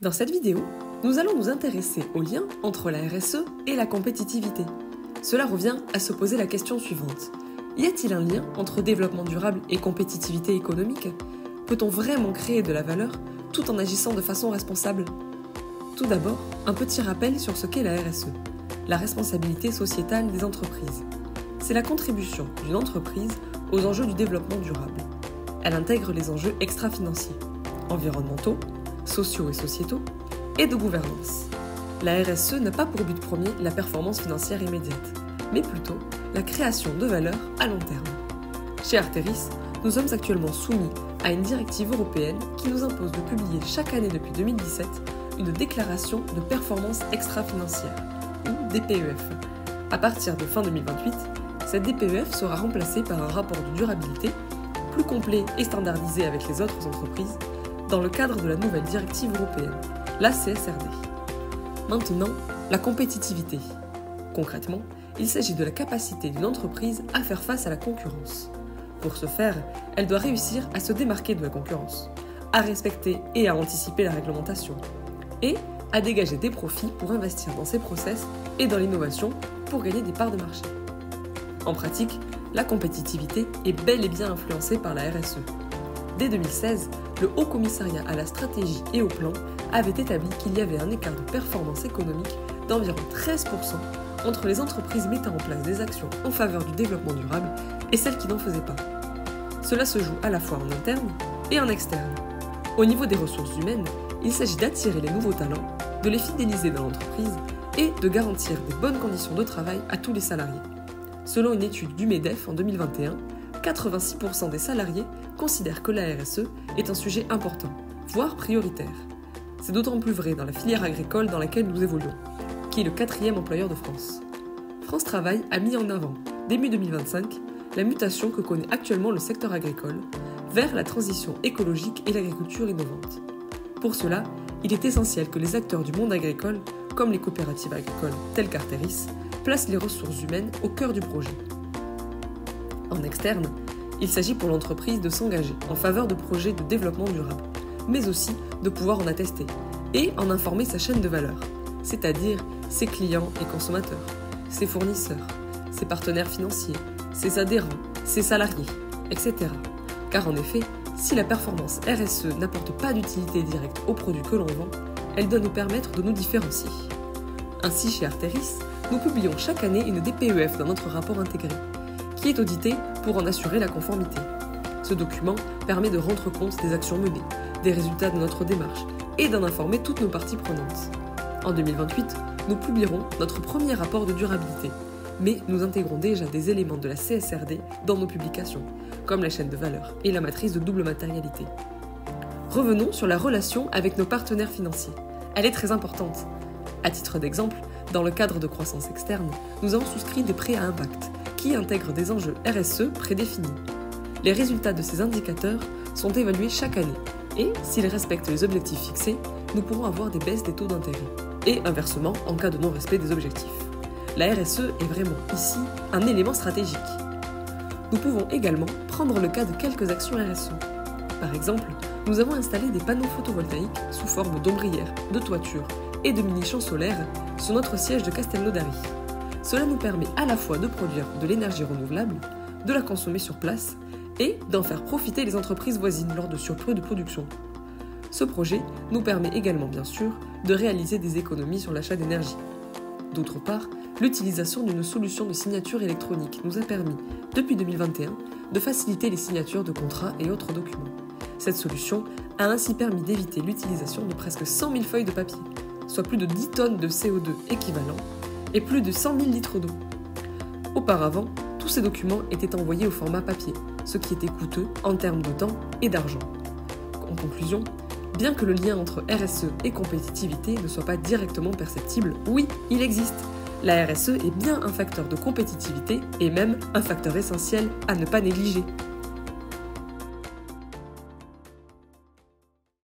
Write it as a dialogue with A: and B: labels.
A: Dans cette vidéo, nous allons nous intéresser au lien entre la RSE et la compétitivité. Cela revient à se poser la question suivante. Y a-t-il un lien entre développement durable et compétitivité économique? Peut-on vraiment créer de la valeur tout en agissant de façon responsable? Tout d'abord, un petit rappel sur ce qu'est la RSE, la responsabilité sociétale des entreprises. C'est la contribution d'une entreprise aux enjeux du développement durable. Elle intègre les enjeux extra-financiers, environnementaux, sociaux et sociétaux, et de gouvernance. La RSE n'a pas pour but premier la performance financière immédiate, mais plutôt la création de valeur à long terme. Chez Arteris, nous sommes actuellement soumis à une directive européenne qui nous impose de publier chaque année depuis 2017 une déclaration de performance extra-financière, ou DPEF. À partir de fin 2028, cette DPEF sera remplacée par un rapport de durabilité, plus complet et standardisé avec les autres entreprises, dans le cadre de la nouvelle directive européenne, la CSRD. Maintenant, la compétitivité. Concrètement, il s'agit de la capacité d'une entreprise à faire face à la concurrence. Pour ce faire, elle doit réussir à se démarquer de la concurrence, à respecter et à anticiper la réglementation, et à dégager des profits pour investir dans ses process et dans l'innovation pour gagner des parts de marché. En pratique, la compétitivité est bel et bien influencée par la RSE. Dès 2016, le Haut Commissariat à la stratégie et au plan avait établi qu'il y avait un écart de performance économique d'environ 13% entre les entreprises mettant en place des actions en faveur du développement durable et celles qui n'en faisaient pas. Cela se joue à la fois en interne et en externe. Au niveau des ressources humaines, il s'agit d'attirer les nouveaux talents, de les fidéliser dans l'entreprise et de garantir des bonnes conditions de travail à tous les salariés. Selon une étude du MEDEF en 2021, 86% des salariés considèrent que la RSE est un sujet important, voire prioritaire. C'est d'autant plus vrai dans la filière agricole dans laquelle nous évoluons, qui est le 4e employeur de France. France Travail a mis en avant, début 2025, la mutation que connaît actuellement le secteur agricole vers la transition écologique et l'agriculture innovante. Pour cela, il est essentiel que les acteurs du monde agricole, comme les coopératives agricoles telles qu'Arteris, placent les ressources humaines au cœur du projet. En externe, il s'agit pour l'entreprise de s'engager en faveur de projets de développement durable, mais aussi de pouvoir en attester et en informer sa chaîne de valeur, c'est-à-dire ses clients et consommateurs, ses fournisseurs, ses partenaires financiers, ses adhérents, ses salariés, etc. Car en effet, si la performance RSE n'apporte pas d'utilité directe aux produits que l'on vend, elle doit nous permettre de nous différencier. Ainsi, chez Arteris, nous publions chaque année une DPEF dans notre rapport intégré, qui est audité pour en assurer la conformité. Ce document permet de rendre compte des actions menées, des résultats de notre démarche et d'en informer toutes nos parties prenantes. En 2028, nous publierons notre premier rapport de durabilité, mais nous intégrons déjà des éléments de la CSRD dans nos publications, comme la chaîne de valeur et la matrice de double matérialité. Revenons sur la relation avec nos partenaires financiers. Elle est très importante. À titre d'exemple, dans le cadre de croissance externe, nous avons souscrit des prêts à impact qui intègrent des enjeux RSE prédéfinis. Les résultats de ces indicateurs sont évalués chaque année et, s'ils respectent les objectifs fixés, nous pourrons avoir des baisses des taux d'intérêt. Et inversement, en cas de non-respect des objectifs. La RSE est vraiment, ici, un élément stratégique. Nous pouvons également prendre le cas de quelques actions RSE. Par exemple, nous avons installé des panneaux photovoltaïques sous forme d'ombrières, de toitures et de mini-champs solaires sur notre siège de Castelnaudary. Cela nous permet à la fois de produire de l'énergie renouvelable, de la consommer sur place et d'en faire profiter les entreprises voisines lors de surplus de production. Ce projet nous permet également, bien sûr, de réaliser des économies sur l'achat d'énergie. D'autre part, l'utilisation d'une solution de signature électronique nous a permis, depuis 2021, de faciliter les signatures de contrats et autres documents. Cette solution a ainsi permis d'éviter l'utilisation de presque 100 000 feuilles de papier, soit plus de 10 tonnes de CO2 équivalent et plus de 100 000 litres d'eau. Auparavant, tous ces documents étaient envoyés au format papier, ce qui était coûteux en termes de temps et d'argent. En conclusion, bien que le lien entre RSE et compétitivité ne soit pas directement perceptible, oui, il existe. La RSE est bien un facteur de compétitivité et même un facteur essentiel à ne pas négliger.